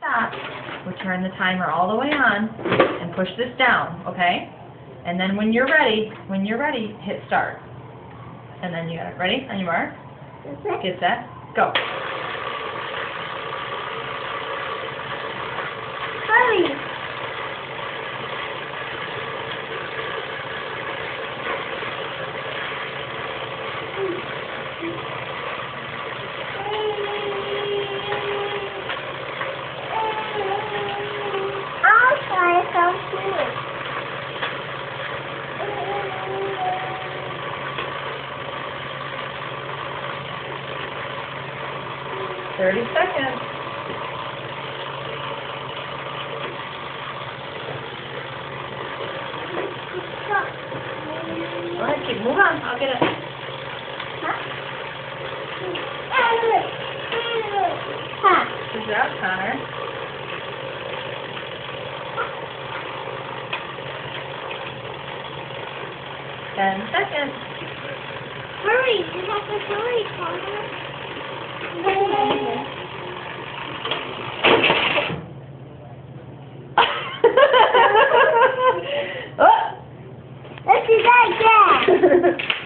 stop. We'll turn the timer all the way on and push this down, okay? And then when you're ready, hit start. And then you got it. Ready? On your mark? Get set. Go. Hurry! I'll try some too. 30 seconds. Go ahead, keep move on. I'll get it. Good job, Connor. Ten seconds. Hurry! You have to hurry, Connor. Oh. Let's do that again.